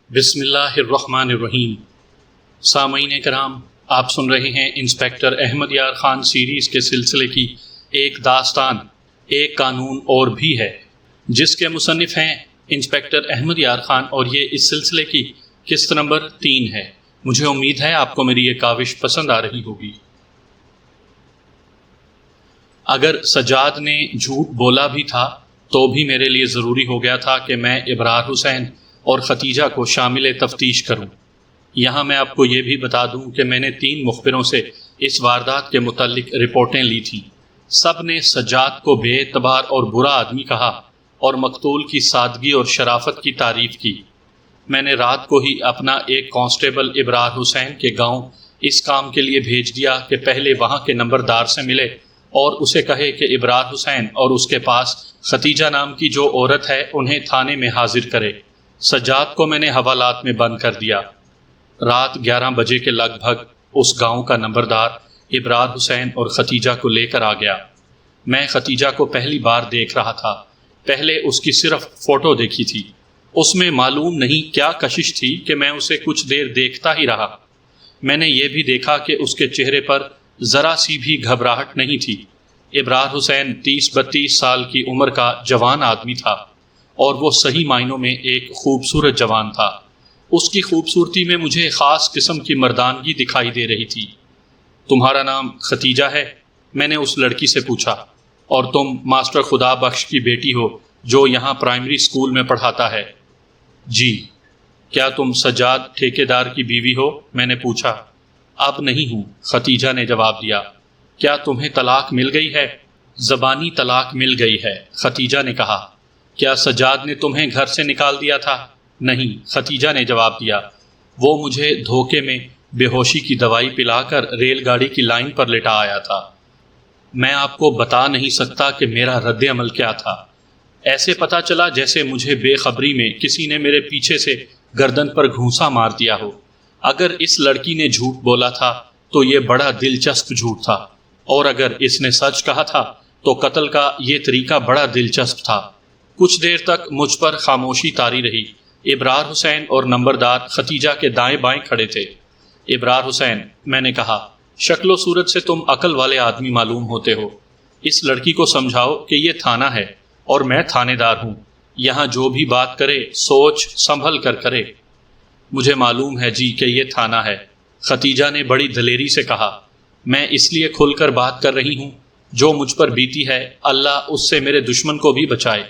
بسم اللہ الرحمن الرحیم۔ سامعین کرام، آپ سن رہے ہیں انسپیکٹر احمد یار خان سیریز کے سلسلے کی ایک داستان ایک قانون اور بھی ہے، جس کے مصنف ہیں انسپیکٹر احمد یار خان، اور یہ اس سلسلے کی قسط نمبر 3 ہے۔ مجھے امید ہے آپ کو میری یہ کاوش پسند آ رہی ہوگی۔ اگر سجاد نے جھوٹ بولا بھی تھا تو بھی میرے لیے ضروری ہو گیا تھا کہ میں ابرار حسین اور ختیجہ کو شامل تفتیش کروں۔ یہاں میں آپ کو یہ بھی بتا دوں کہ میں نے 3 مخبروں سے اس واردات کے متعلق رپورٹیں لی تھیں۔ سب نے سجاد کو بے اعتبار اور برا آدمی کہا اور مقتول کی سادگی اور شرافت کی تعریف کی۔ میں نے رات کو ہی اپنا ایک کانسٹیبل ابرار حسین کے گاؤں اس کام کے لیے بھیج دیا کہ پہلے وہاں کے نمبردار سے ملے اور اسے کہے کہ ابرار حسین اور اس کے پاس ختیجہ نام کی جو عورت ہے انہیں تھانے میں حاضر کرے۔ سجاد کو میں نے حوالات میں بند کر دیا۔ رات 11 بجے کے لگ بھگ اس گاؤں کا نمبردار ابرار حسین اور ختیجہ کو لے کر آ گیا۔ میں ختیجہ کو پہلی بار دیکھ رہا تھا۔ پہلے اس کی صرف فوٹو دیکھی تھی۔ اس میں معلوم نہیں کیا کشش تھی کہ میں اسے کچھ دیر دیکھتا ہی رہا۔ میں نے یہ بھی دیکھا کہ اس کے چہرے پر ذرا سی بھی گھبراہٹ نہیں تھی۔ ابرار حسین 30-32 سال کی عمر کا جوان آدمی تھا، اور وہ صحیح معنوں میں ایک خوبصورت جوان تھا۔ اس کی خوبصورتی میں مجھے خاص قسم کی مردانگی دکھائی دے رہی تھی۔ تمہارا نام ختیجہ ہے؟ میں نے اس لڑکی سے پوچھا۔ اور تم ماسٹر خدا بخش کی بیٹی ہو جو یہاں پرائمری اسکول میں پڑھاتا ہے؟ جی۔ کیا تم سجاد ٹھیکیدار کی بیوی ہو؟ میں نے پوچھا۔ اب نہیں ہوں، ختیجہ نے جواب دیا۔ کیا تمہیں طلاق مل گئی ہے؟ زبانی طلاق مل گئی ہے، ختیجہ نے کہا۔ کیا سجاد نے تمہیں گھر سے نکال دیا تھا؟ نہیں، ختیجہ نے جواب دیا۔ وہ مجھے دھوکے میں بے ہوشی کی دوائی پلا کر ریل گاڑی کی لائن پر لٹا آیا تھا۔ میں آپ کو بتا نہیں سکتا کہ میرا رد عمل کیا تھا۔ ایسے پتا چلا جیسے مجھے بے خبری میں کسی نے میرے پیچھے سے گردن پر گھونسا مار دیا ہو۔ اگر اس لڑکی نے جھوٹ بولا تھا تو یہ بڑا دلچسپ جھوٹ تھا، اور اگر اس نے سچ کہا تھا تو قتل کا یہ طریقہ بڑا دلچسپ تھا۔ کچھ دیر تک مجھ پر خاموشی طاری رہی۔ ابرار حسین اور نمبردار ختیجہ کے دائیں بائیں کھڑے تھے۔ ابرار حسین، میں نے کہا، شکل و صورت سے تم عقل والے آدمی معلوم ہوتے ہو۔ اس لڑکی کو سمجھاؤ کہ یہ تھانہ ہے اور میں تھانے دار ہوں۔ یہاں جو بھی بات کرے سوچ سنبھل کر کرے۔ مجھے معلوم ہے جی کہ یہ تھانہ ہے، ختیجہ نے بڑی دلیری سے کہا۔ میں اس لیے کھل کر بات کر رہی ہوں، جو مجھ پر بیتی ہے اللہ اس سے میرے دشمن کو بھی بچائے۔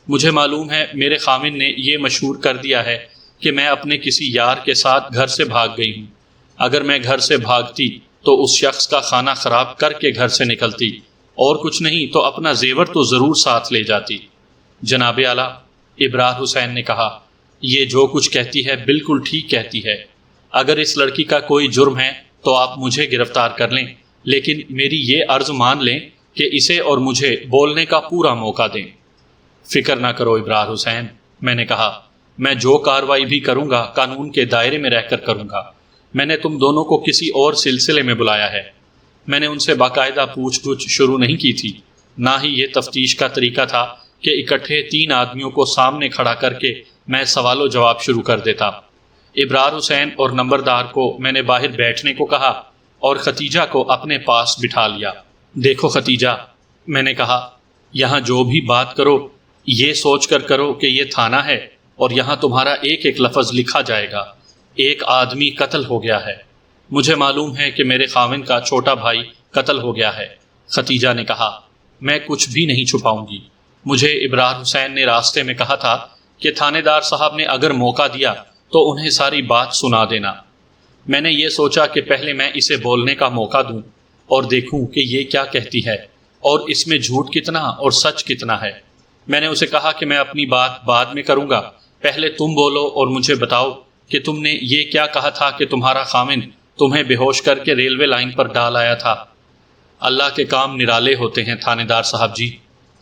مجھے معلوم ہے میرے خامن نے یہ مشہور کر دیا ہے کہ میں اپنے کسی یار کے ساتھ گھر سے بھاگ گئی ہوں۔ اگر میں گھر سے بھاگتی تو اس شخص کا کھانا خراب کر کے گھر سے نکلتی، اور کچھ نہیں تو اپنا زیور تو ضرور ساتھ لے جاتی۔ جناب اعلیٰ، ابرار حسین نے کہا، یہ جو کچھ کہتی ہے بالکل ٹھیک کہتی ہے۔ اگر اس لڑکی کا کوئی جرم ہے تو آپ مجھے گرفتار کر لیں، لیکن میری یہ عرض مان لیں کہ اسے اور مجھے بولنے کا پورا موقع دیں۔ فکر نہ کرو ابرار حسین، میں نے کہا، میں جو کارروائی بھی کروں گا قانون کے دائرے میں رہ کر کروں گا۔ میں نے تم دونوں کو کسی اور سلسلے میں بلایا ہے۔ میں نے ان سے باقاعدہ پوچھ گچھ شروع نہیں کی تھی، نہ ہی یہ تفتیش کا طریقہ تھا کہ اکٹھے 3 آدمیوں کو سامنے کھڑا کر کے میں سوال و جواب شروع کر دیتا۔ ابرار حسین اور نمبردار کو میں نے باہر بیٹھنے کو کہا اور ختیجہ کو اپنے پاس بٹھا لیا۔ دیکھو ختیجہ، میں نے کہا، یہاں جو بھی بات کرو یہ سوچ کر کرو کہ یہ تھانہ ہے اور یہاں تمہارا ایک ایک لفظ لکھا جائے گا۔ ایک آدمی قتل ہو گیا ہے۔ مجھے معلوم ہے کہ میرے خاوند کا چھوٹا بھائی قتل ہو گیا ہے، ختیجہ نے کہا۔ میں کچھ بھی نہیں چھپاؤں گی۔ مجھے ابرار حسین نے راستے میں کہا تھا کہ تھانے دار صاحب نے اگر موقع دیا تو انہیں ساری بات سنا دینا۔ میں نے یہ سوچا کہ پہلے میں اسے بولنے کا موقع دوں اور دیکھوں کہ یہ کیا کہتی ہے اور اس میں جھوٹ کتنا اور سچ کتنا ہے۔ میں نے اسے کہا کہ میں اپنی بات بعد میں کروں گا، پہلے تم بولو اور مجھے بتاؤ کہ تم نے یہ کیا کہا تھا کہ تمہارا خامن تمہیں بے ہوش کر کے ریلوے لائن پر ڈال آیا تھا۔ اللہ کے کام نرالے ہوتے ہیں تھانے دار صاحب جی،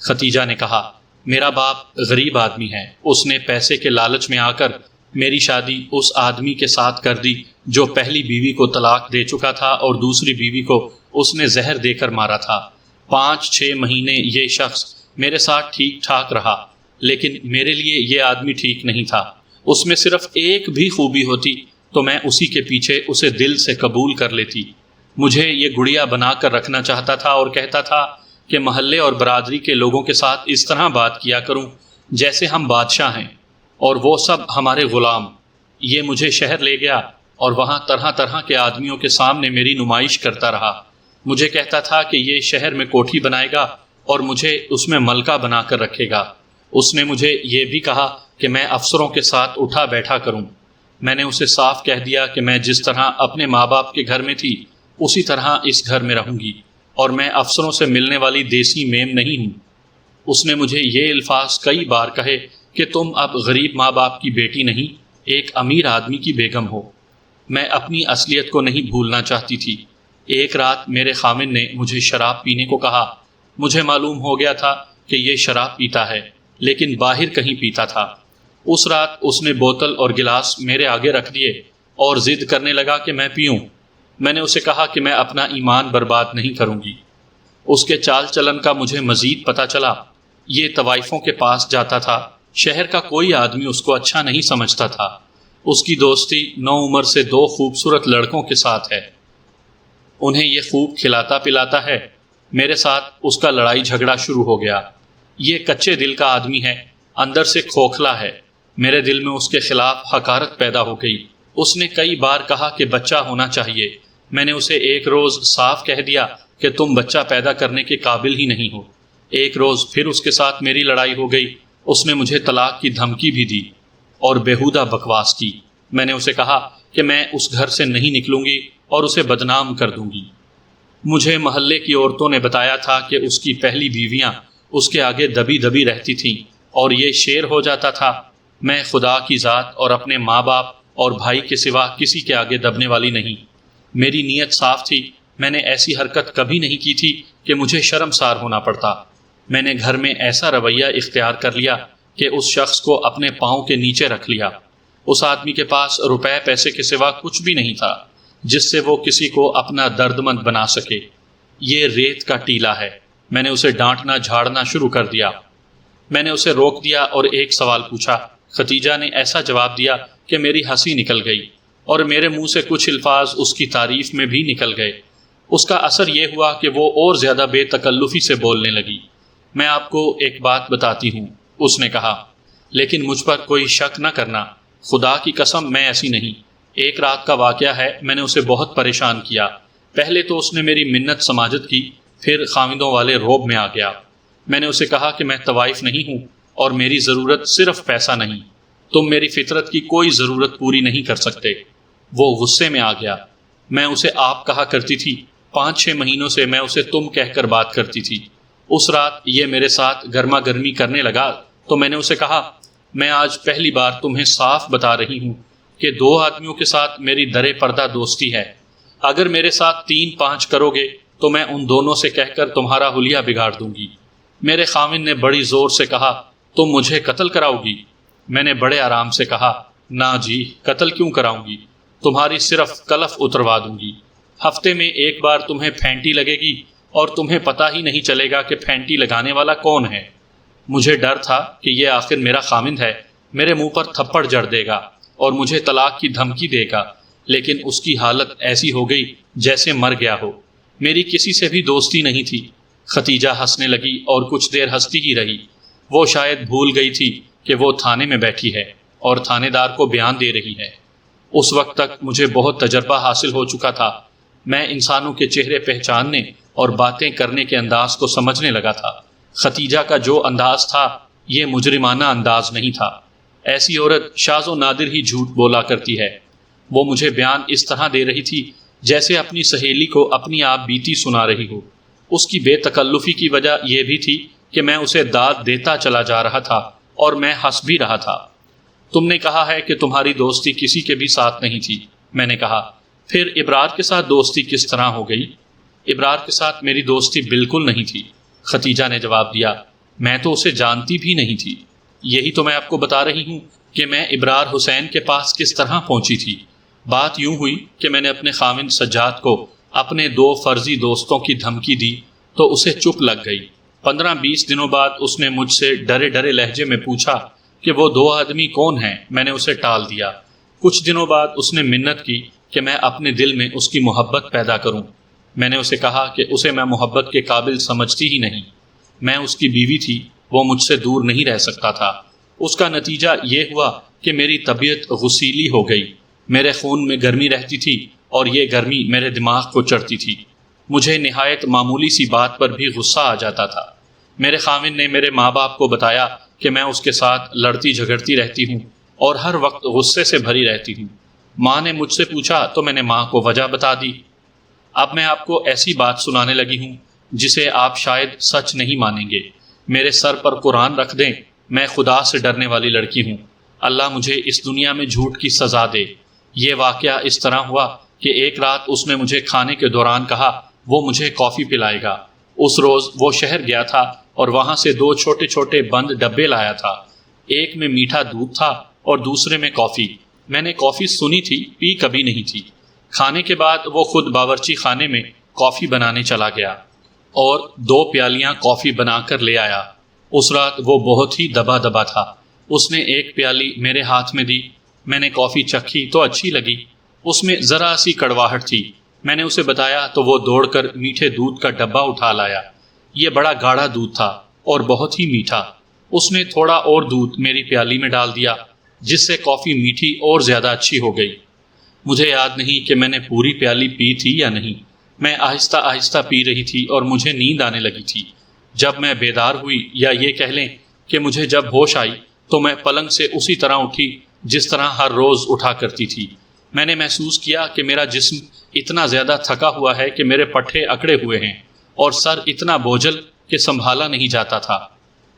ختیجہ نے کہا۔ میرا باپ غریب آدمی ہے، اس نے پیسے کے لالچ میں آ کر میری شادی اس آدمی کے ساتھ کر دی جو پہلی بیوی کو طلاق دے چکا تھا اور دوسری بیوی کو اس نے زہر دے کر مارا تھا۔ 5-6 مہینے یہ شخص میرے ساتھ ٹھیک ٹھاک رہا، لیکن میرے لیے یہ آدمی ٹھیک نہیں تھا۔ اس میں صرف ایک بھی خوبی ہوتی تو میں اسی کے پیچھے اسے دل سے قبول کر لیتی۔ مجھے یہ گڑیا بنا کر رکھنا چاہتا تھا اور کہتا تھا کہ محلے اور برادری کے لوگوں کے ساتھ اس طرح بات کیا کروں جیسے ہم بادشاہ ہیں اور وہ سب ہمارے غلام۔ یہ مجھے شہر لے گیا اور وہاں طرح طرح کے آدمیوں کے سامنے میری نمائش کرتا رہا۔ مجھے کہتا تھا کہ یہ شہر میں کوٹھی بنائے گا اور مجھے اس میں ملکہ بنا کر رکھے گا۔ اس نے مجھے یہ بھی کہا کہ میں افسروں کے ساتھ اٹھا بیٹھا کروں۔ میں نے اسے صاف کہہ دیا کہ میں جس طرح اپنے ماں باپ کے گھر میں تھی اسی طرح اس گھر میں رہوں گی اور میں افسروں سے ملنے والی دیسی میم نہیں ہوں۔ اس نے مجھے یہ الفاظ کئی بار کہے کہ تم اب غریب ماں باپ کی بیٹی نہیں، ایک امیر آدمی کی بیگم ہو۔ میں اپنی اصلیت کو نہیں بھولنا چاہتی تھی۔ ایک رات میرے خامن نے مجھے شراب پینے کو کہا۔ مجھے معلوم ہو گیا تھا کہ یہ شراب پیتا ہے، لیکن باہر کہیں پیتا تھا۔ اس رات اس نے بوتل اور گلاس میرے آگے رکھ دیے اور ضد کرنے لگا کہ میں پیوں۔ میں نے اسے کہا کہ میں اپنا ایمان برباد نہیں کروں گی۔ اس کے چال چلن کا مجھے مزید پتہ چلا۔ یہ طوائفوں کے پاس جاتا تھا۔ شہر کا کوئی آدمی اس کو اچھا نہیں سمجھتا تھا۔ اس کی دوستی نو عمر سے 2 خوبصورت لڑکوں کے ساتھ ہے۔ انہیں یہ خوب کھلاتا پلاتا ہے۔ میرے ساتھ اس کا لڑائی جھگڑا شروع ہو گیا۔ یہ کچے دل کا آدمی ہے، اندر سے کھوکھلا ہے۔ میرے دل میں اس کے خلاف حقارت پیدا ہو گئی۔ اس نے کئی بار کہا کہ بچہ ہونا چاہیے۔ میں نے اسے ایک روز صاف کہہ دیا کہ تم بچہ پیدا کرنے کے قابل ہی نہیں ہو۔ ایک روز پھر اس کے ساتھ میری لڑائی ہو گئی۔ اس نے مجھے طلاق کی دھمکی بھی دی اور بیہودہ بکواس کی۔ میں نے اسے کہا کہ میں اس گھر سے نہیں نکلوں گی اور اسے بدنام کر دوں گی۔ مجھے محلے کی عورتوں نے بتایا تھا کہ اس کی پہلی بیویاں اس کے آگے دبی دبی رہتی تھیں اور یہ شیر ہو جاتا تھا، میں خدا کی ذات اور اپنے ماں باپ اور بھائی کے سوا کسی کے آگے دبنے والی نہیں۔ میری نیت صاف تھی۔ میں نے ایسی حرکت کبھی نہیں کی تھی کہ مجھے شرمسار ہونا پڑتا۔ میں نے گھر میں ایسا رویہ اختیار کر لیا کہ اس شخص کو اپنے پاؤں کے نیچے رکھ لیا۔ اس آدمی کے پاس روپے پیسے کے سوا کچھ بھی نہیں تھا جس سے وہ کسی کو اپنا درد مند بنا سکے۔ یہ ریت کا ٹیلا ہے۔ میں نے اسے ڈانٹنا جھاڑنا شروع کر دیا۔ میں نے اسے روک دیا اور ایک سوال پوچھا۔ ختیجہ نے ایسا جواب دیا کہ میری ہنسی نکل گئی اور میرے منہ سے کچھ الفاظ اس کی تعریف میں بھی نکل گئے۔ اس کا اثر یہ ہوا کہ وہ اور زیادہ بے تکلفی سے بولنے لگی۔ میں آپ کو ایک بات بتاتی ہوں، اس نے کہا، لیکن مجھ پر کوئی شک نہ کرنا، خدا کی قسم میں ایسی نہیں۔ ایک رات کا واقعہ ہے، میں نے اسے بہت پریشان کیا۔ پہلے تو اس نے میری منت سماجت کی، پھر خاوندوں والے روب میں آ گیا۔ میں نے اسے کہا کہ میں طوائف نہیں ہوں اور میری ضرورت صرف پیسہ نہیں، تم میری فطرت کی کوئی ضرورت پوری نہیں کر سکتے۔ وہ غصے میں آ گیا۔ میں اسے آپ کہا کرتی تھی۔ 5-6 مہینوں سے میں اسے تم کہہ کر بات کرتی تھی۔ اس رات یہ میرے ساتھ گرما گرمی کرنے لگا تو میں نے اسے کہا، میں آج پہلی بار تمہیں صاف بتا رہی ہوں کہ 2 آدمیوں کے ساتھ میری درِ پردہ دوستی ہے۔ اگر میرے ساتھ 3-5 کرو گے تو میں ان دونوں سے کہہ کر تمہارا حلیہ بگاڑ دوں گی۔ میرے خاوند نے بڑی زور سے کہا، تم مجھے قتل کراؤ گی؟ میں نے بڑے آرام سے کہا، نہ جی، قتل کیوں کراؤں گی، تمہاری صرف کلف اتروا دوں گی۔ ہفتے میں ایک بار تمہیں پھینٹی لگے گی اور تمہیں پتہ ہی نہیں چلے گا کہ پھینٹی لگانے والا کون ہے۔ مجھے ڈر تھا کہ یہ آخر میرا خاوند ہے، میرے منہ پر تھپڑ جڑ دے گا اور مجھے طلاق کی دھمکی دے گا، لیکن اس کی حالت ایسی ہو گئی جیسے مر گیا ہو۔ میری کسی سے بھی دوستی نہیں تھی۔ ختیجہ ہنسنے لگی اور کچھ دیر ہنستی ہی رہی۔ وہ شاید بھول گئی تھی کہ وہ تھانے میں بیٹھی ہے اور تھانے دار کو بیان دے رہی ہے۔ اس وقت تک مجھے بہت تجربہ حاصل ہو چکا تھا۔ میں انسانوں کے چہرے پہچاننے اور باتیں کرنے کے انداز کو سمجھنے لگا تھا۔ ختیجہ کا جو انداز تھا یہ مجرمانہ انداز نہیں تھا۔ ایسی عورت شاذ و نادر ہی جھوٹ بولا کرتی ہے۔ وہ مجھے بیان اس طرح دے رہی تھی جیسے اپنی سہیلی کو اپنی آپ بیتی سنا رہی ہو۔ اس کی بے تکلفی کی وجہ یہ بھی تھی کہ میں اسے داد دیتا چلا جا رہا تھا اور میں ہنس بھی رہا تھا۔ تم نے کہا ہے کہ تمہاری دوستی کسی کے بھی ساتھ نہیں تھی۔ میں نے کہا، پھر ابرار کے ساتھ دوستی کس طرح ہو گئی؟ ابرار کے ساتھ میری دوستی بالکل نہیں تھی، ختیجہ نے جواب دیا۔ میں تو اسے جانتی بھی نہیں تھی۔ یہی تو میں آپ کو بتا رہی ہوں کہ میں ابرار حسین کے پاس کس طرح پہنچی تھی۔ بات یوں ہوئی کہ میں نے اپنے خاوند سجاد کو اپنے 2 فرضی دوستوں کی دھمکی دی تو اسے چپ لگ گئی۔ 15-20 دنوں بعد اس نے مجھ سے ڈرے ڈرے لہجے میں پوچھا کہ وہ 2 آدمی کون ہیں۔ میں نے اسے ٹال دیا۔ کچھ دنوں بعد اس نے منت کی کہ میں اپنے دل میں اس کی محبت پیدا کروں۔ میں نے اسے کہا کہ اسے میں محبت کے قابل سمجھتی ہی نہیں۔ میں اس کی بیوی تھی، وہ مجھ سے دور نہیں رہ سکتا تھا۔ اس کا نتیجہ یہ ہوا کہ میری طبیعت غسیلی ہو گئی، میرے خون میں گرمی رہتی تھی اور یہ گرمی میرے دماغ کو چڑھتی تھی۔ مجھے نہایت معمولی سی بات پر بھی غصہ آ جاتا تھا۔ میرے خاوند نے میرے ماں باپ کو بتایا کہ میں اس کے ساتھ لڑتی جھگڑتی رہتی ہوں اور ہر وقت غصے سے بھری رہتی ہوں۔ ماں نے مجھ سے پوچھا تو میں نے ماں کو وجہ بتا دی۔ اب میں آپ کو ایسی بات سنانے لگی ہوں جسے آپ شاید سچ نہیں مانیں گے۔ میرے سر پر قرآن رکھ دیں، میں خدا سے ڈرنے والی لڑکی ہوں۔ اللہ مجھے اس دنیا میں جھوٹ کی سزا دے۔ یہ واقعہ اس طرح ہوا کہ ایک رات اس نے مجھے کھانے کے دوران کہا وہ مجھے کافی پلائے گا۔ اس روز وہ شہر گیا تھا اور وہاں سے 2 چھوٹے چھوٹے بند ڈبے لایا تھا۔ ایک میں میٹھا دودھ تھا اور دوسرے میں کافی۔ میں نے کافی سنی تھی، پی کبھی نہیں تھی۔ کھانے کے بعد وہ خود باورچی خانے میں کافی بنانے چلا گیا اور 2 پیالیاں کافی بنا کر لے آیا۔ اس رات وہ بہت ہی دبا دبا تھا۔ اس نے ایک پیالی میرے ہاتھ میں دی۔ میں نے کافی چکھی تو اچھی لگی، اس میں ذرا سی کڑواہٹ تھی۔ میں نے اسے بتایا تو وہ دوڑ کر میٹھے دودھ کا ڈبہ اٹھا لایا۔ یہ بڑا گاڑھا دودھ تھا اور بہت ہی میٹھا۔ اس نے تھوڑا اور دودھ میری پیالی میں ڈال دیا، جس سے کافی میٹھی اور زیادہ اچھی ہو گئی۔ مجھے یاد نہیں کہ میں نے پوری پیالی پی تھی یا نہیں۔ میں آہستہ آہستہ پی رہی تھی اور مجھے نیند آنے لگی تھی۔ جب میں بیدار ہوئی، یا یہ کہہ لیں کہ مجھے جب ہوش آئی، تو میں پلنگ سے اسی طرح اٹھی جس طرح ہر روز اٹھا کرتی تھی۔ میں نے محسوس کیا کہ میرا جسم اتنا زیادہ تھکا ہوا ہے کہ میرے پٹھے اکڑے ہوئے ہیں اور سر اتنا بوجھل کہ سنبھالا نہیں جاتا تھا۔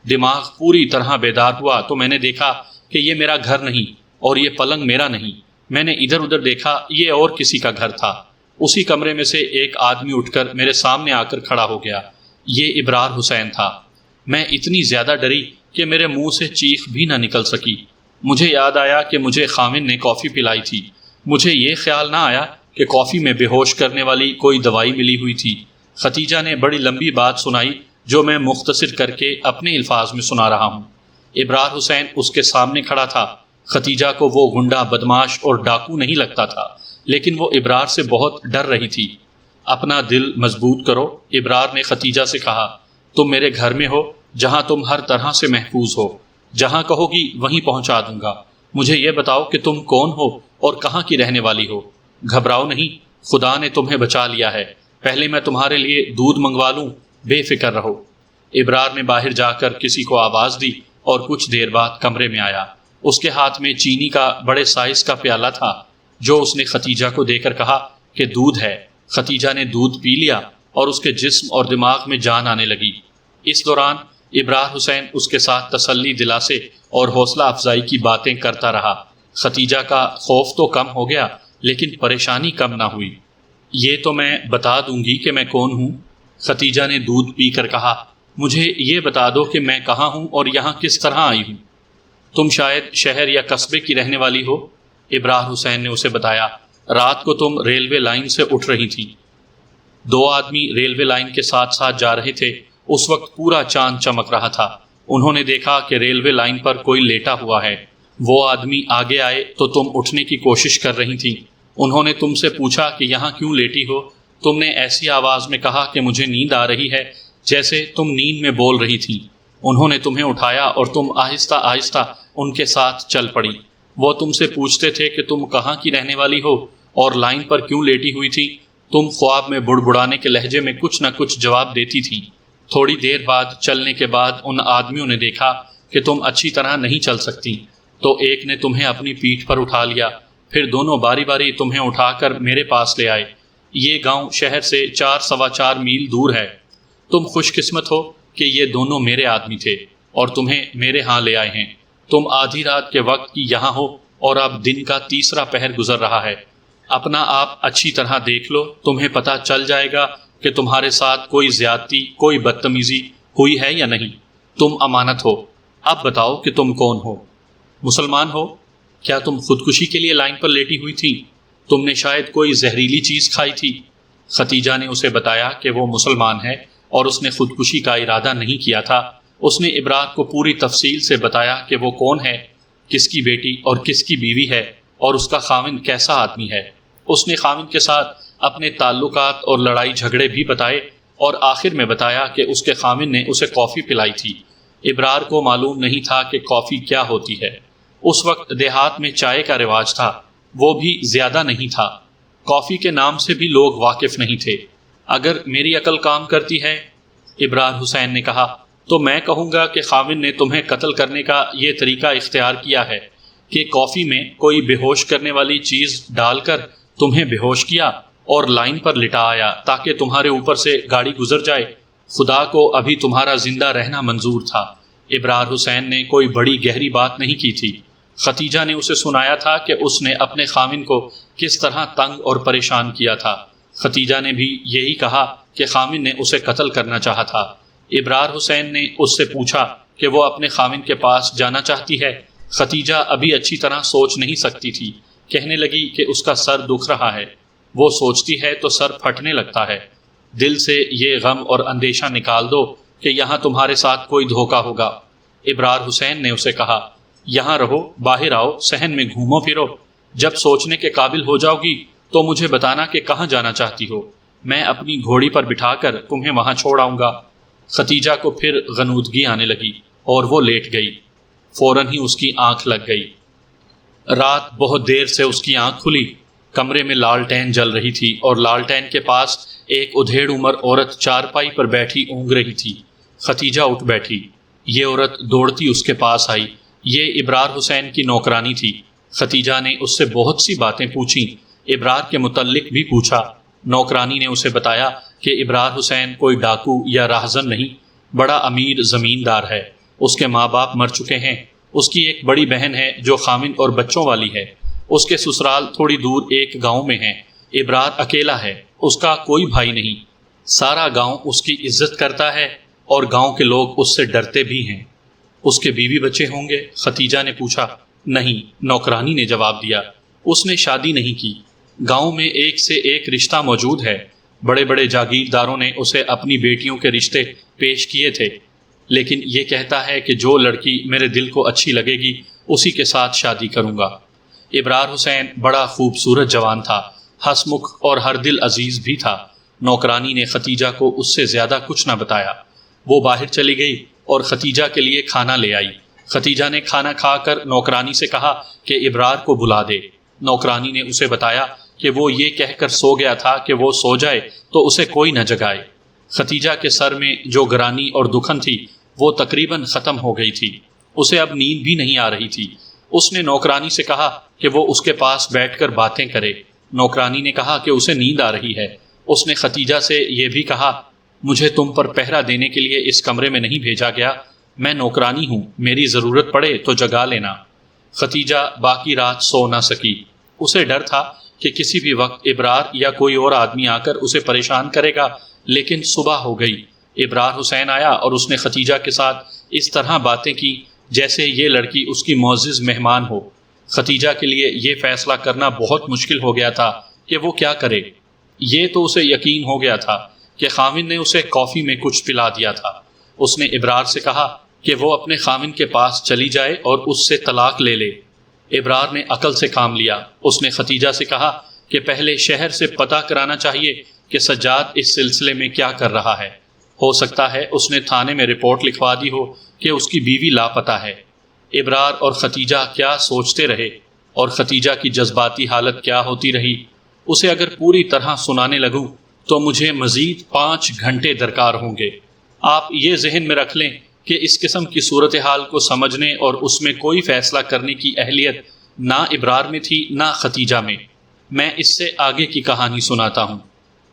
دماغ پوری طرح بیدار ہوا تو میں نے دیکھا کہ یہ میرا گھر نہیں اور یہ پلنگ میرا نہیں۔ میں نے ادھر ادھر دیکھا، یہ اور کسی کا گھر تھا۔ اسی کمرے میں سے ایک آدمی اٹھ کر میرے سامنے آ کر کھڑا ہو گیا۔ یہ ابرار حسین تھا۔ میں اتنی زیادہ ڈری کہ میرے منہ سے چیخ بھی نہ نکل سکی۔ مجھے یاد آیا کہ مجھے خاوند نے کافی پلائی تھی۔ مجھے یہ خیال نہ آیا کہ کافی میں بے ہوش کرنے والی کوئی دوائی ملی ہوئی تھی۔ ختیجہ نے بڑی لمبی بات سنائی جو میں مختصر کر کے اپنے الفاظ میں سنا رہا ہوں۔ ابرار حسین اس کے سامنے کھڑا تھا۔ ختیجہ کو وہ گنڈا، بدماش اور ڈاکو نہیں لگتا تھا، لیکن وہ ابرار سے بہت ڈر رہی تھی۔ اپنا دل مضبوط کرو، ابرار نے ختیجہ سے کہا۔ تم میرے گھر میں ہو جہاں تم ہر طرح سے محفوظ ہو۔ جہاں کہو گی وہیں پہنچا دوں گا۔ مجھے یہ بتاؤ کہ تم کون ہو اور کہاں کی رہنے والی ہو۔ گھبراؤ نہیں، خدا نے تمہیں بچا لیا ہے۔ پہلے میں تمہارے لیے دودھ منگوا لوں، بے فکر رہو۔ ابرار نے باہر جا کر کسی کو آواز دی اور کچھ دیر بعد کمرے میں آیا۔ اس کے ہاتھ میں چینی کا بڑے سائز کا پیالہ تھا، جو اس نے ختیجہ کو دے کر کہا کہ دودھ ہے۔ ختیجہ نے دودھ پی لیا اور اس کے جسم اور دماغ میں جان آنے لگی۔ اس دوران ابرار حسین اس کے ساتھ تسلی دلاسے اور حوصلہ افزائی کی باتیں کرتا رہا۔ ختیجہ کا خوف تو کم ہو گیا، لیکن پریشانی کم نہ ہوئی۔ یہ تو میں بتا دوں گی کہ میں کون ہوں، ختیجہ نے دودھ پی کر کہا۔ مجھے یہ بتا دو کہ میں کہاں ہوں اور یہاں کس طرح آئی ہوں۔ تم شاید شہر یا قصبے کی رہنے والی ہو، ابرار حسین نے اسے بتایا۔ رات کو تم ریلوے لائن سے اٹھ رہی تھی۔ 2 آدمی ریلوے لائن کے ساتھ ساتھ جا رہے تھے۔ اس وقت پورا چاند چمک رہا تھا۔ انہوں نے دیکھا کہ ریلوے لائن پر کوئی لیٹا ہوا ہے۔ وہ آدمی آگے آئے تو تم اٹھنے کی کوشش کر رہی تھی۔ انہوں نے تم سے پوچھا کہ یہاں کیوں لیٹی ہو۔ تم نے ایسی آواز میں کہا کہ مجھے نیند آ رہی ہے، جیسے تم نیند میں بول رہی تھی۔ انہوں نے تمہیں اٹھایا اور تم آہستہ آہستہ ان کے ساتھ چل پڑی۔ وہ تم سے پوچھتے تھے کہ تم کہاں کی رہنے والی ہو اور لائن پر کیوں لیٹی ہوئی تھی۔ تم خواب میں بڑبڑانے کے لہجے میں کچھ نہ کچھ جواب دیتی تھی۔ تھوڑی دیر بعد چلنے کے بعد ان آدمیوں نے دیکھا کہ تم اچھی طرح نہیں چل سکتی، تو ایک نے تمہیں اپنی پیٹھ پر اٹھا لیا، پھر دونوں باری باری تمہیں اٹھا کر میرے پاس لے آئے۔ یہ گاؤں شہر سے 4-4.25 میل دور ہے۔ تم خوش قسمت ہو کہ یہ دونوں میرے آدمی تھے اور تمہیں میرے ہاں لے آئے ہیں۔ تم آدھی رات کے وقت کی یہاں ہو اور اب دن کا تیسرا پہر گزر رہا ہے۔ اپنا آپ اچھی طرح دیکھ لو، تمہیں پتہ چل جائے گا کہ تمہارے ساتھ کوئی زیادتی، کوئی بدتمیزی ہوئی ہے یا نہیں۔ تم امانت ہو۔ اب بتاؤ کہ تم کون ہو؟ مسلمان ہو؟ کیا تم خودکشی کے لیے لائن پر لیٹی ہوئی تھی؟ تم نے شاید کوئی زہریلی چیز کھائی تھی۔ ختیجہ نے اسے بتایا کہ وہ مسلمان ہے اور اس نے خودکشی کا ارادہ نہیں کیا تھا، اس نے ابرار کو پوری تفصیل سے بتایا کہ وہ کون ہے، کس کی بیٹی اور کس کی بیوی ہے، اور اس کا خاوند کیسا آدمی ہے۔ اس نے خاوند کے ساتھ اپنے تعلقات اور لڑائی جھگڑے بھی بتائے، اور آخر میں بتایا کہ اس کے خاوند نے اسے کافی پلائی تھی۔ ابرار کو معلوم نہیں تھا کہ کافی کیا ہوتی ہے۔ اس وقت دیہات میں چائے کا رواج تھا، وہ بھی زیادہ نہیں تھا۔ کافی کے نام سے بھی لوگ واقف نہیں تھے۔ اگر میری عقل کام کرتی ہے، ابرار حسین نے کہا، تو میں کہوں گا کہ خاوند نے تمہیں قتل کرنے کا یہ طریقہ اختیار کیا ہے کہ کافی میں کوئی بے ہوش کرنے والی چیز ڈال کر تمہیں بے ہوش کیا اور لائن پر لٹایا تاکہ تمہارے اوپر سے گاڑی گزر جائے۔ خدا کو ابھی تمہارا زندہ رہنا منظور تھا۔ ابرار حسین نے کوئی بڑی گہری بات نہیں کی تھی۔ ختیجہ نے اسے سنایا تھا کہ اس نے اپنے خاوند کو کس طرح تنگ اور پریشان کیا تھا۔ ختیجہ نے بھی یہی کہا کہ خاوند نے اسے قتل کرنا چاہا تھا۔ ابرار حسین نے اس سے پوچھا کہ وہ اپنے خاوند کے پاس جانا چاہتی ہے۔ ختیجہ ابھی اچھی طرح سوچ نہیں سکتی تھی۔ کہنے لگی کہ اس کا سر دکھ رہا ہے، وہ سوچتی ہے تو سر پھٹنے لگتا ہے۔ دل سے یہ غم اور اندیشہ نکال دو کہ یہاں تمہارے ساتھ کوئی دھوکہ ہوگا۔ ابرار حسین نے اسے کہا، یہاں رہو، باہر آؤ، صحن میں گھومو پھرو، جب سوچنے کے قابل ہو جاؤ گی تو مجھے بتانا کہ کہاں جانا چاہتی ہو، میں اپنی گھوڑی پر بٹھا کر تمہیں وہاں چھوڑ آؤں گا۔ ختیجہ کو پھر غنودگی آنے لگی اور وہ لیٹ گئی۔ فوراً ہی اس کی آنکھ لگ گئی۔ رات بہت دیر سے اس کی آنکھ کھلی۔ کمرے میں لالٹین جل رہی تھی اور لالٹین کے پاس ایک ادھیڑ عمر عورت چارپائی پر بیٹھی اونگ رہی تھی۔ ختیجہ اٹھ بیٹھی۔ یہ عورت دوڑتی اس کے پاس آئی۔ یہ ابرار حسین کی نوکرانی تھی۔ ختیجہ نے اس سے بہت سی باتیں پوچھیں، ابرار کے متعلق بھی پوچھا۔ نوکرانی نے اسے بتایا کہ ابرار حسین کوئی ڈاکو یا راہزن نہیں، بڑا امیر زمیندار ہے۔ اس کے ماں باپ مر چکے ہیں۔ اس کی ایک بڑی بہن ہے جو خاوند اور بچوں والی ہے۔ اس کے سسرال تھوڑی دور ایک گاؤں میں ہیں۔ ابرار اکیلا ہے، اس کا کوئی بھائی نہیں۔ سارا گاؤں اس کی عزت کرتا ہے اور گاؤں کے لوگ اس سے ڈرتے بھی ہیں۔ اس کے بیوی بچے ہوں گے؟ ختیجہ نے پوچھا۔ نہیں، نوکرانی نے جواب دیا، اس نے شادی نہیں کی۔ گاؤں میں ایک سے ایک رشتہ موجود ہے۔ بڑے بڑے جاگیرداروں نے اسے اپنی بیٹیوں کے رشتے پیش کیے تھے، لیکن یہ کہتا ہے کہ جو لڑکی میرے دل کو اچھی لگے گی اسی کے ساتھ شادی کروں گا۔ ابرار حسین بڑا خوبصورت جوان تھا، ہنسمکھ اور ہر دل عزیز بھی تھا۔ نوکرانی نے ختیجہ کو اس سے زیادہ کچھ نہ بتایا۔ وہ باہر چلی گئی اور ختیجہ کے لیے کھانا لے آئی۔ ختیجہ نے کھانا کھا کر نوکرانی سے کہا کہ ابرار کو بلا دے۔ نوکرانی نے اسے بتایا کہ وہ یہ کہہ کر سو گیا تھا کہ وہ سو جائے تو اسے کوئی نہ جگائے۔ ختیجہ کے سر میں جو گرانی اور دکھن تھی وہ تقریباً ختم ہو گئی تھی۔ اسے اب نیند بھی نہیں آ رہی تھی۔ اس نے نوکرانی سے کہا کہ وہ اس کے پاس بیٹھ کر باتیں کرے۔ نوکرانی نے کہا کہ اسے نیند آ رہی ہے۔ اس نے ختیجہ سے یہ بھی کہا، مجھے تم پر پہرا دینے کے لیے اس کمرے میں نہیں بھیجا گیا، میں نوکرانی ہوں، میری ضرورت پڑے تو جگا لینا۔ ختیجہ باقی رات سو نہ سکی۔ اسے ڈر تھا کہ کسی بھی وقت ابرار یا کوئی اور آدمی آ کر اسے پریشان کرے گا، لیکن صبح ہو گئی۔ ابرار حسین آیا اور اس نے ختیجہ کے ساتھ اس طرح باتیں کی جیسے یہ لڑکی اس کی معزز مہمان ہو۔ ختیجہ کے لیے یہ فیصلہ کرنا بہت مشکل ہو گیا تھا کہ وہ کیا کرے۔ یہ تو اسے یقین ہو گیا تھا کہ خاوند نے اسے کافی میں کچھ پلا دیا تھا۔ اس نے ابرار سے کہا کہ وہ اپنے خاوند کے پاس چلی جائے اور اس سے طلاق لے لے۔ ابرار نے عقل سے کام لیا۔ اس نے ختیجہ سے کہا کہ پہلے شہر سے پتہ کرانا چاہیے کہ سجاد اس سلسلے میں کیا کر رہا ہے۔ ہو سکتا ہے اس نے تھانے میں رپورٹ لکھوا دی ہو کہ اس کی بیوی لاپتہ ہے۔ ابرار اور ختیجہ کیا سوچتے رہے اور ختیجہ کی جذباتی حالت کیا ہوتی رہی۔ اسے اگر پوری طرح سنانے لگوں تو مجھے مزید 5 گھنٹے درکار ہوں گے۔ آپ یہ ذہن میں رکھ لیں کہ اس قسم کی صورتحال کو سمجھنے اور اس میں کوئی فیصلہ کرنے کی اہلیت نہ ابرار میں تھی نہ ختیجہ میں۔ میں اس سے آگے کی کہانی سناتا ہوں۔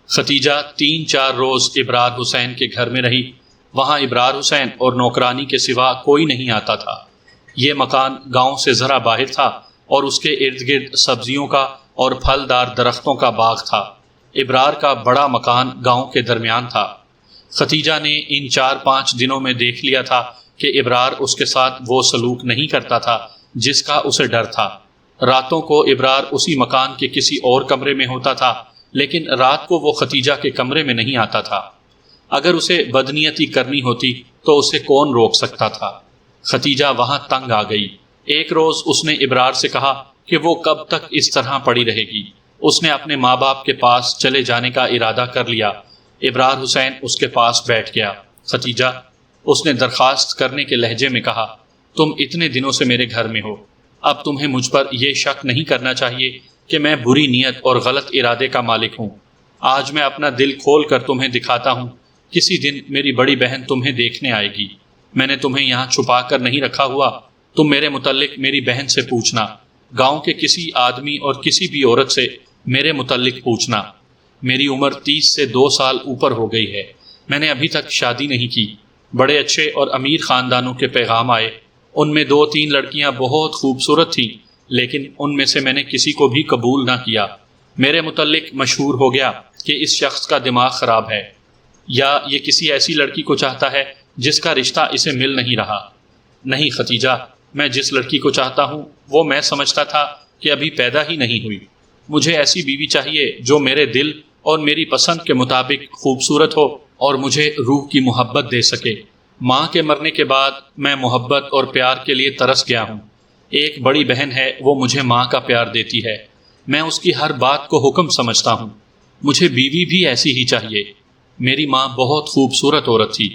ختیجہ 3-4 روز ابرار حسین کے گھر میں رہی۔ وہاں ابرار حسین اور نوکرانی کے سوا کوئی نہیں آتا تھا۔ یہ مکان گاؤں سے ذرا باہر تھا اور اس کے ارد گرد سبزیوں کا اور پھلدار درختوں کا باغ تھا۔ ابرار کا بڑا مکان گاؤں کے درمیان تھا۔ ختیجہ نے ان 4-5 دنوں میں دیکھ لیا تھا کہ ابرار اس کے ساتھ وہ سلوک نہیں کرتا تھا جس کا اسے ڈر تھا۔ راتوں کو ابرار اسی مکان کے کسی اور کمرے میں ہوتا تھا، لیکن رات کو وہ ختیجہ کے کمرے میں نہیں آتا تھا۔ اگر اسے بدنیتی کرنی ہوتی تو اسے کون روک سکتا تھا؟ ختیجہ وہاں تنگ آ گئی۔ ایک روز اس نے ابرار سے کہا کہ وہ کب تک اس طرح پڑی رہے گی۔ اس نے اپنے ماں باپ کے پاس چلے جانے کا ارادہ کر لیا۔ ابرار حسین اس کے پاس بیٹھ گیا۔ ختیجہ، اس نے درخواست کرنے کے لہجے میں کہا، تم اتنے دنوں سے میرے گھر میں ہو، اب تمہیں مجھ پر یہ شک نہیں کرنا چاہیے کہ میں بری نیت اور غلط ارادے کا مالک ہوں۔ آج میں اپنا دل کھول کر تمہیں دکھاتا ہوں۔ کسی دن میری بڑی بہن تمہیں دیکھنے آئے گی۔ میں نے تمہیں یہاں چھپا کر نہیں رکھا ہوا۔ تم میرے متعلق میری بہن سے پوچھنا، گاؤں کے کسی آدمی اور کسی بھی عورت سے میرے متعلق پوچھنا۔ میری عمر 30 سے 2 سال اوپر ہو گئی ہے۔ میں نے ابھی تک شادی نہیں کی۔ بڑے اچھے اور امیر خاندانوں کے پیغام آئے، ان میں 2-3 لڑکیاں بہت خوبصورت تھیں، لیکن ان میں سے میں نے کسی کو بھی قبول نہ کیا۔ میرے متعلق مشہور ہو گیا کہ اس شخص کا دماغ خراب ہے، یا یہ کسی ایسی لڑکی کو چاہتا ہے جس کا رشتہ اسے مل نہیں رہا۔ نہیں ختیجہ، میں جس لڑکی کو چاہتا ہوں وہ میں سمجھتا تھا کہ ابھی پیدا ہی نہیں ہوئی۔ مجھے ایسی بیوی چاہیے جو میرے دل اور میری پسند کے مطابق خوبصورت ہو اور مجھے روح کی محبت دے سکے۔ ماں کے مرنے کے بعد میں محبت اور پیار کے لیے ترس گیا ہوں۔ ایک بڑی بہن ہے، وہ مجھے ماں کا پیار دیتی ہے۔ میں اس کی ہر بات کو حکم سمجھتا ہوں۔ مجھے بیوی بھی ایسی ہی چاہیے۔ میری ماں بہت خوبصورت عورت تھی۔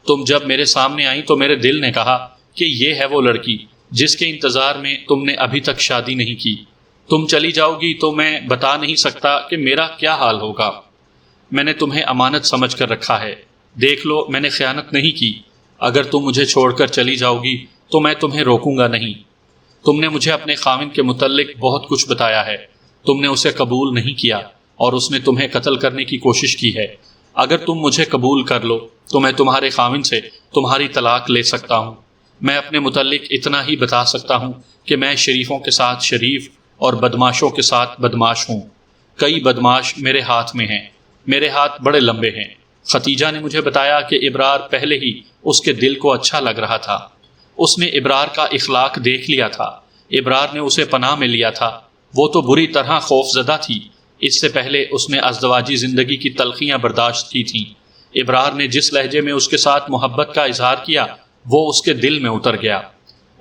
تم جب میرے سامنے آئیں تو میرے دل نے کہا کہ یہ ہے وہ لڑکی جس کے انتظار میں تم نے ابھی تک شادی نہیں کی۔ تم چلی جاؤ گی تو میں بتا نہیں سکتا کہ میرا کیا حال ہوگا۔ میں نے تمہیں امانت سمجھ کر رکھا ہے۔ دیکھ لو، میں نے خیانت نہیں کی۔ اگر تم مجھے چھوڑ کر چلی جاؤ گی تو میں تمہیں روکوں گا نہیں۔ تم نے مجھے اپنے خاوند کے متعلق بہت کچھ بتایا ہے۔ تم نے اسے قبول نہیں کیا اور اس نے تمہیں قتل کرنے کی کوشش کی ہے۔ اگر تم مجھے قبول کر لو تو میں تمہارے خاوند سے تمہاری طلاق لے سکتا ہوں۔ میں اپنے متعلق اتنا ہی بتا سکتا ہوں کہ میں شریفوں کے ساتھ شریف اور بدماشوں کے ساتھ بدماش ہوں۔ کئی بدماش میرے ہاتھ میں ہیں۔ میرے ہاتھ بڑے لمبے ہیں۔ ختیجہ نے مجھے بتایا کہ ابرار پہلے ہی اس کے دل کو اچھا لگ رہا تھا۔ اس نے ابرار کا اخلاق دیکھ لیا تھا۔ ابرار نے اسے پناہ میں لیا تھا۔ وہ تو بری طرح خوف زدہ تھی۔ اس سے پہلے اس نے ازدواجی زندگی کی تلخیاں برداشت کی تھیں۔ ابرار نے جس لہجے میں اس کے ساتھ محبت کا اظہار کیا وہ اس کے دل میں اتر گیا۔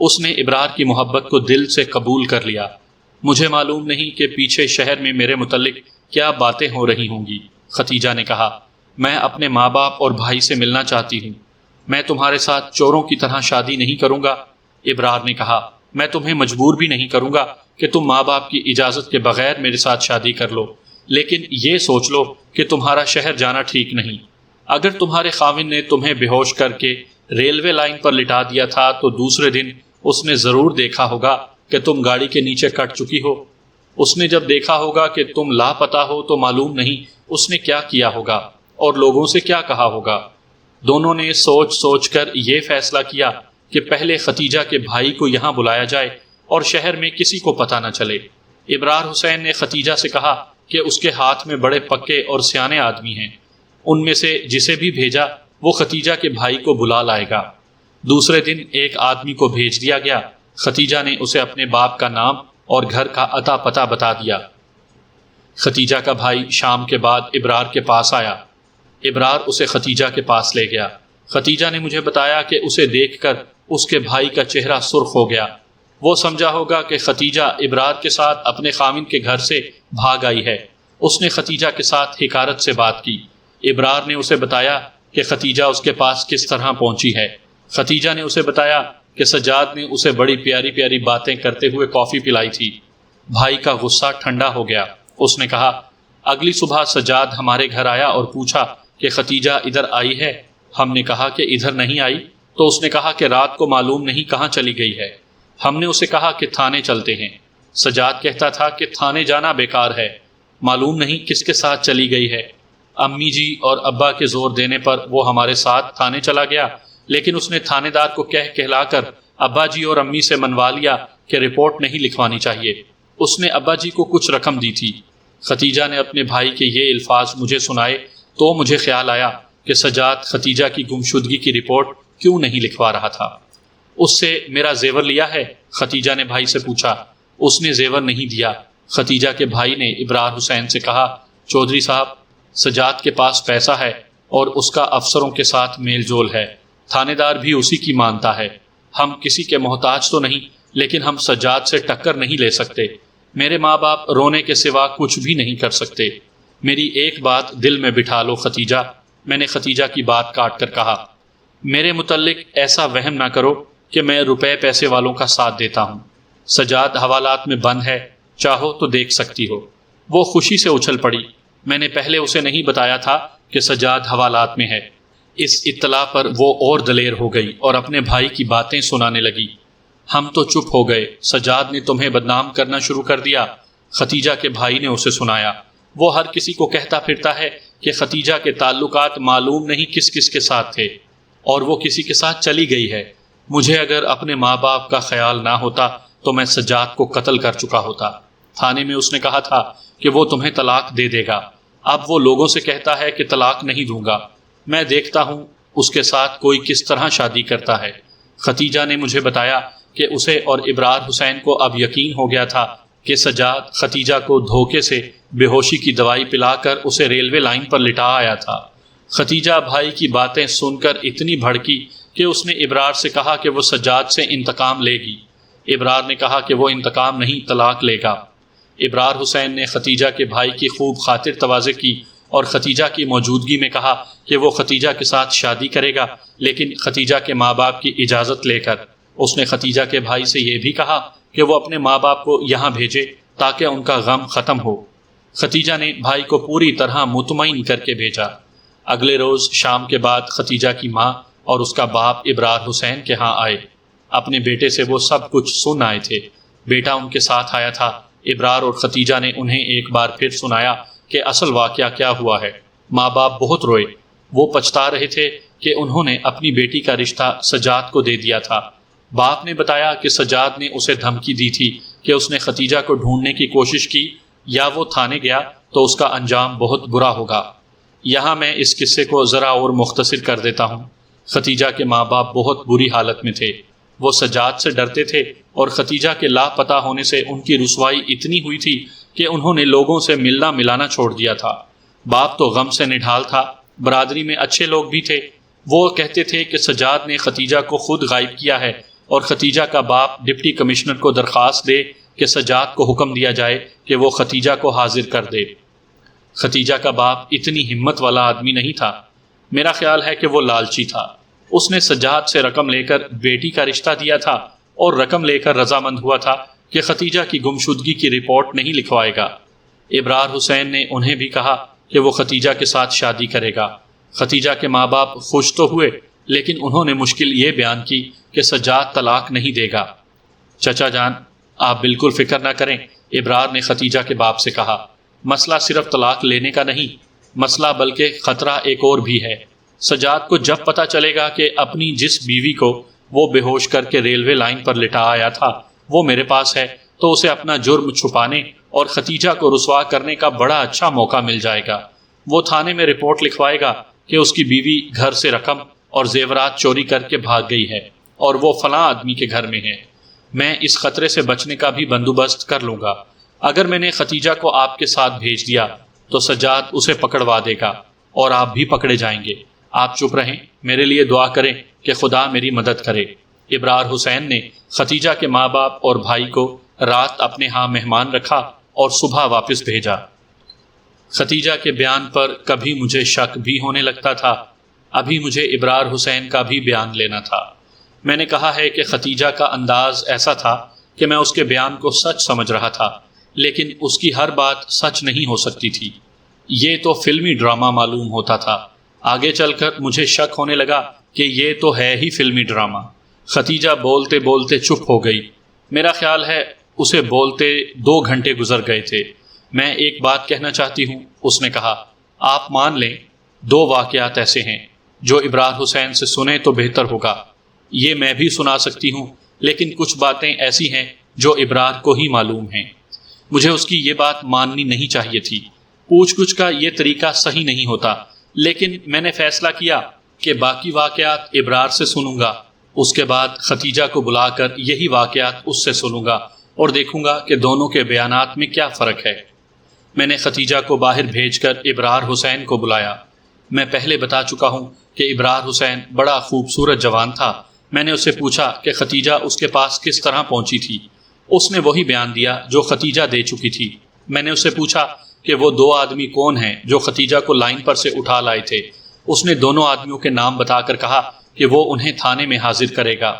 اس نے ابرار کی محبت کو دل سے قبول کر لیا۔ مجھے معلوم نہیں کہ پیچھے شہر میں میرے متعلق کیا باتیں ہو رہی ہوں گی۔ ختیجہ نے کہا، میں اپنے ماں باپ اور بھائی سے ملنا چاہتی ہوں۔ میں تمہارے ساتھ چوروں کی طرح شادی نہیں کروں گا۔ ابرار نے کہا، میں تمہیں مجبور بھی نہیں کروں گا کہ تم ماں باپ کی اجازت کے بغیر میرے ساتھ شادی کر لو، لیکن یہ سوچ لو کہ تمہارا شہر جانا ٹھیک نہیں۔ اگر تمہارے خاوند نے تمہیں بے ہوش کر کے ریلوے لائن پر لٹا دیا تھا تو دوسرے دن اس نے ضرور دیکھا ہوگا کہ تم گاڑی کے نیچے کٹ چکی ہو۔ اس نے جب دیکھا ہوگا کہ تم لاپتہ ہو تو معلوم نہیں اس نے کیا کیا ہوگا اور لوگوں سے کیا کہا ہوگا۔ دونوں نے سوچ سوچ کر یہ فیصلہ کیا کہ پہلے ختیجہ کے بھائی کو یہاں بلایا جائے اور شہر میں کسی کو پتہ نہ چلے۔ ابرار حسین نے ختیجہ سے کہا کہ اس کے ہاتھ میں بڑے پکے اور سیانے آدمی ہیں، ان میں سے جسے بھی بھیجا وہ ختیجہ کے بھائی کو بلا لائے گا۔ دوسرے دن ایک آدمی کو بھیج دیا گیا۔ ختیجہ نے اسے اپنے باپ کا نام اور گھر کا عطا پتہ بتا دیا۔ ختیجہ کا بھائی شام کے بعد ابرار کے پاس آیا۔ ابرار اسے ختیجہ کے پاس لے گیا۔ ختیجہ نے مجھے بتایا کہ اسے دیکھ کر اس کے بھائی کا چہرہ سرخ ہو گیا۔ وہ سمجھا ہوگا کہ ختیجہ ابرار کے ساتھ اپنے خاوند کے گھر سے بھاگ آئی ہے۔ اس نے ختیجہ کے ساتھ حکارت سے بات کی۔ ابرار نے اسے بتایا کہ ختیجہ اس کے پاس کس طرح پہنچی ہے۔ ختیجہ نے اسے بتایا کہ سجاد نے اسے بڑی پیاری پیاری باتیں کرتے ہوئے کافی پلائی تھی۔ بھائی کا غصہ ٹھنڈا ہو گیا۔ اس نے کہا، اگلی صبح سجاد ہمارے گھر آیا اور پوچھا کہ ختیجہ ادھر آئی ہے؟ ہم نے کہا کہ ادھر نہیں آئی، تو اس نے کہا کہ رات کو معلوم نہیں کہاں چلی گئی ہے۔ ہم نے اسے کہا کہ تھانے چلتے ہیں۔ سجاد کہتا تھا کہ تھانے جانا بیکار ہے، معلوم نہیں کس کے ساتھ چلی گئی ہے۔ امی جی اور ابا کے زور دینے پر وہ ہمارے ساتھ تھانے چلا گیا، لیکن اس نے تھانے دار کو کہلا کر ابا جی اور امی سے منوا لیا کہ رپورٹ نہیں لکھوانی چاہیے۔ اس نے ابا جی کو کچھ رقم دی تھی۔ ختیجہ نے اپنے بھائی کے یہ الفاظ مجھے سنائے تو مجھے خیال آیا کہ سجاد ختیجہ کی گمشدگی کی رپورٹ کیوں نہیں لکھوا رہا تھا۔ اس سے میرا زیور لیا ہے؟ ختیجہ نے بھائی سے پوچھا۔ اس نے زیور نہیں دیا۔ ختیجہ کے بھائی نے ابرار حسین سے کہا، چودھری صاحب، سجاد کے پاس پیسہ ہے اور اس کا افسروں کے ساتھ میل جول ہے۔ تھانے دار بھی اسی کی مانتا ہے۔ ہم کسی کے محتاج تو نہیں، لیکن ہم سجاد سے ٹکر نہیں لے سکتے۔ میرے ماں باپ رونے کے سوا کچھ بھی نہیں کر سکتے۔ میری ایک بات دل میں بٹھا لو ختیجہ، میں نے ختیجہ کی بات کاٹ کر کہا۔ میرے متعلق ایسا وہم نہ کرو کہ میں روپے پیسے والوں کا ساتھ دیتا ہوں۔ سجاد حوالات میں بند ہے، چاہو تو دیکھ سکتی ہو۔ وہ خوشی سے اچھل پڑی۔ میں نے پہلے اسے نہیں بتایا تھا کہ سجاد حوالات میں ہے۔ اس اطلاع پر وہ اور دلیر ہو گئی اور اپنے بھائی کی باتیں سنانے لگی۔ ہم تو چپ ہو گئے۔ سجاد نے تمہیں بدنام کرنا شروع کر دیا، ختیجہ کے بھائی نے اسے سنایا۔ وہ ہر کسی کو کہتا پھرتا ہے کہ ختیجہ کے تعلقات معلوم نہیں کس کس کے ساتھ تھے اور وہ کسی کے ساتھ چلی گئی ہے۔ مجھے اگر اپنے ماں باپ کا خیال نہ ہوتا تو میں سجاد کو قتل کر چکا ہوتا۔ تھانے میں اس نے کہا تھا کہ وہ تمہیں طلاق دے دے گا۔ اب وہ لوگوں سے کہتا ہے کہ طلاق نہیں دوں گا۔ میں دیکھتا ہوں اس کے ساتھ کوئی کس طرح شادی کرتا ہے۔ ختیجہ نے مجھے بتایا کہ اسے اور ابرار حسین کو اب یقین ہو گیا تھا کہ سجاد ختیجہ کو دھوکے سے بے ہوشی کی دوائی پلا کر اسے ریلوے لائن پر لٹا آیا تھا۔ ختیجہ بھائی کی باتیں سن کر اتنی بھڑکی کہ اس نے ابرار سے کہا کہ وہ سجاد سے انتقام لے گی۔ ابرار نے کہا کہ وہ انتقام نہیں، طلاق لے گا۔ ابرار حسین نے ختیجہ کے بھائی کی خوب خاطر تواضع کی اور ختیجہ کی موجودگی میں کہا کہ وہ ختیجہ کے ساتھ شادی کرے گا، لیکن ختیجہ کے ماں باپ کی اجازت لے کر۔ اس نے ختیجہ کے بھائی سے یہ بھی کہا کہ وہ اپنے ماں باپ کو یہاں بھیجے تاکہ ان کا غم ختم ہو۔ ختیجہ نے بھائی کو پوری طرح مطمئن کر کے بھیجا۔ اگلے روز شام کے بعد ختیجہ کی ماں اور اس کا باپ ابرار حسین کے ہاں آئے۔ اپنے بیٹے سے وہ سب کچھ سن آئے تھے۔ بیٹا ان کے ساتھ آیا تھا۔ ابرار اور ختیجہ نے انہیں ایک بار پھر سنایا کہ اصل واقعہ کیا ہوا ہے۔ ماں باپ بہت روئے۔ وہ پچھتا رہے تھے کہ انہوں نے اپنی بیٹی کا رشتہ سجاد کو دے دیا تھا۔ باپ نے بتایا کہ سجاد نے اسے دھمکی دی تھی کہ اس نے ختیجہ کو ڈھونڈنے کی کوشش کی یا وہ تھانے گیا تو اس کا انجام بہت برا ہوگا۔ یہاں میں اس قصے کو ذرا اور مختصر کر دیتا ہوں۔ ختیجہ کے ماں باپ بہت بری حالت میں تھے۔ وہ سجاد سے ڈرتے تھے اور ختیجہ کے لاپتہ ہونے سے ان کی رسوائی اتنی ہوئی تھی کہ انہوں نے لوگوں سے ملنا ملانا چھوڑ دیا تھا۔ باپ تو غم سے نڈھال تھا۔ برادری میں اچھے لوگ بھی تھے۔ وہ کہتے تھے کہ سجاد نے ختیجہ کو خود غائب کیا ہے اور ختیجہ کا باپ ڈپٹی کمشنر کو درخواست دے کہ سجاد کو حکم دیا جائے کہ وہ ختیجہ کو حاضر کر دے۔ ختیجہ کا باپ اتنی ہمت والا آدمی نہیں تھا۔ میرا خیال ہے کہ وہ لالچی تھا۔ اس نے سجاد سے رقم لے کر بیٹی کا رشتہ دیا تھا اور رقم لے کر رضامند ہوا تھا کہ ختیجہ کی گمشدگی کی رپورٹ نہیں لکھوائے گا۔ ابرار حسین نے انہیں بھی کہا کہ وہ ختیجہ کے ساتھ شادی کرے گا۔ ختیجہ کے ماں باپ خوش تو ہوئے، لیکن انہوں نے مشکل یہ بیان کی کہ سجاد طلاق نہیں دے گا۔ چچا جان، آپ بالکل فکر نہ کریں، ابرار نے ختیجہ کے باپ سے کہا۔ مسئلہ صرف طلاق لینے کا نہیں، مسئلہ بلکہ خطرہ ایک اور بھی ہے۔ سجاد کو جب پتہ چلے گا کہ اپنی جس بیوی کو وہ بے ہوش کر کے ریلوے لائن پر لٹا آیا تھا وہ میرے پاس ہے، تو اسے اپنا جرم چھپانے اور ختیجہ کو رسوا کرنے کا بڑا اچھا موقع مل جائے گا۔ وہ تھانے میں رپورٹ لکھوائے گا کہ اس کی بیوی گھر سے رقم اور زیورات چوری کر کے بھاگ گئی ہے اور وہ فلاں آدمی کے گھر میں ہے۔ میں اس خطرے سے بچنے کا بھی بندوبست کر لوں گا۔ اگر میں نے ختیجہ کو آپ کے ساتھ بھیج دیا تو سجاد اسے پکڑوا دے گا اور آپ بھی پکڑے جائیں گے۔ آپ چپ رہیں، میرے لیے دعا کریں کہ خدا میری مدد کرے۔ ابرار حسین نے ختیجہ کے ماں باپ اور بھائی کو رات اپنے ہاں مہمان رکھا اور صبح واپس بھیجا۔ ختیجہ کے بیان پر کبھی مجھے شک بھی ہونے لگتا تھا، ابھی مجھے ابرار حسین کا بھی بیان لینا تھا۔ میں نے کہا ہے کہ ختیجہ کا انداز ایسا تھا کہ میں اس کے بیان کو سچ سمجھ رہا تھا، لیکن اس کی ہر بات سچ نہیں ہو سکتی تھی۔ یہ تو فلمی ڈرامہ معلوم ہوتا تھا۔ آگے چل کر مجھے شک ہونے لگا کہ یہ تو ہے ہی فلمی ڈرامہ۔ ختیجہ بولتے بولتے چپ ہو گئی۔ میرا خیال ہے اسے بولتے 2 گھنٹے گزر گئے تھے۔ میں ایک بات کہنا چاہتی ہوں، اس نے کہا۔ آپ مان لیں 2 واقعات ایسے ہیں جو ابرار حسین سے سنیں تو بہتر ہوگا۔ یہ میں بھی سنا سکتی ہوں، لیکن کچھ باتیں ایسی ہیں جو ابرار کو ہی معلوم ہیں۔ مجھے اس کی یہ بات ماننی نہیں چاہیے تھی۔ پوچھ گچھ کا یہ طریقہ صحیح نہیں ہوتا، لیکن میں نے فیصلہ کیا کہ باقی واقعات ابرار سے سنوں گا۔ اس کے بعد ختیجہ کو بلا کر یہی واقعات اس سے سنوں گا اور دیکھوں گا کہ دونوں کے بیانات میں کیا فرق ہے۔ میں نے ختیجہ کو باہر بھیج کر ابرار حسین کو بلایا۔ میں پہلے بتا چکا ہوں کہ ابرار حسین بڑا خوبصورت جوان تھا۔ میں نے اس سے پوچھا کہ ختیجہ اس کے پاس کس طرح پہنچی تھی۔ اس نے وہی بیان دیا جو ختیجہ دے چکی تھی۔ میں نے اس سے پوچھا کہ وہ 2 آدمی کون ہیں جو ختیجہ کو لائن پر سے اٹھا لائے تھے۔ اس نے دونوں آدمیوں کے نام بتا کر کہا کہ وہ انہیں تھانے میں حاضر کرے گا۔